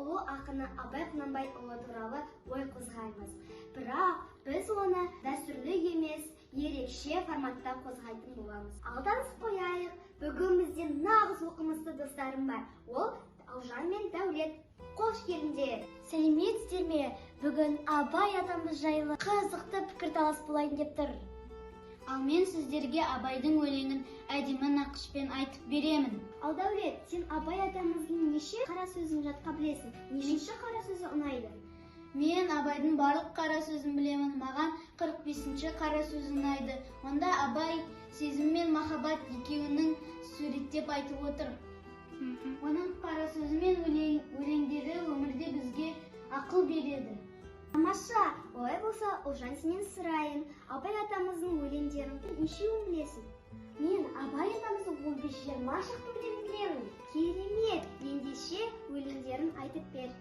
ұлы ақыны Абай Құнанбайұлы туралы ой қозғаймыз. Бірақ біз оны дәстүрлі емес, ерекше форматта қозғайтын боламыз. Алданып қояйық, бүгін бізде нағыз оқымысты достарым бар. Ол Алжан мен Дәулет. Қош келдіңдер. Сәлеметсіздер ме? Бүгін Абай атамыз жайлы қызықты пікірталас болайын деп тұр. Ал мен сіздерге Абайдың өлеңін әдемі нақышпен айтып беремін. Ал Дәулет, сен Абай атамыздың неше қара сөзін жатқа білесің? Нешінші қара сөзі ұнайды? Мен Абайдың барлық қара сөзін білемін. Маған 45-ші қара сөзі ұнайды. Онда Абай сезім мен махаббат екеуінің суреттеп айтып отыр. Оның қара сөзі мен өлеңдері өмірде бізге ақыл береді. Тамаша, олай болса, Ұлжан сенен сұрайын. Абай атамыздың өлеңдерін нешеуін білесің? Мен Абай атамыздың 15-20 шақты білемін. Керемет, ендеше өлеңдерін айтып бер.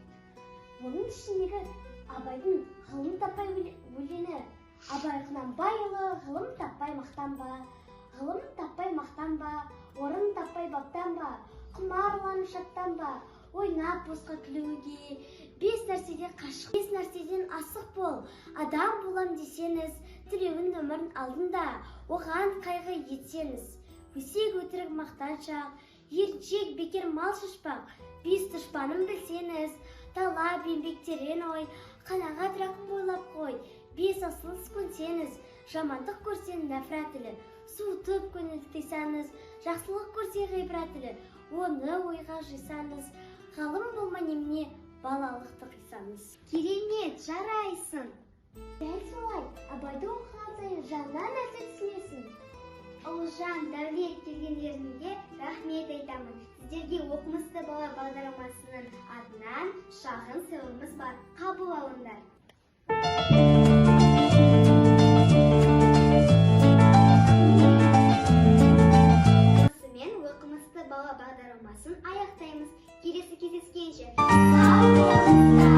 Оның ішіндегі Абайдың ғылым таппай өлеңі. Абай Құнанбайұлы ғылым таппай мақтанба, ғылым таппай мақтанба, орын таппай баптанба, құмарланып шаттанба, ойнап босқа күлуге, 5 нәрседен қашық, 5 нәрседен асық бол. Адам болам десеңіз, тілеуін өмірін алдында, оған қайғы етсеңіз. Өсек өтірік мақтаншақ, еріншек бекер мал шашпақ, 5 дұшпанын білсеңіз, талап еңбектерін ой, қанағат рақым ойлап қой. 5 асылыс көнсеңіз, жамандық көрсен нәфрат тілі, суытып көңіл тыйсаңыз, жақсылық көрсе ғибрат тілі, оны ойға жисаңыз, ғалым болма немене балалықты қисаңыз. Керемет, жарайсың. Дәл солай, Абайды оқыған сайын жаңа нәрсе түсінесің. Ұлжан, Дәулет келгендеріңізге рахмет айтамын. Сіздерге оқымысты бала бағдарламасының атынан шағын сыйлығымыз бар. Қабыл алыңдар. Осымен оқымысты бала бағдарламасын аяқтаймыз. Келесі кездескенше. Сау болыңыздар.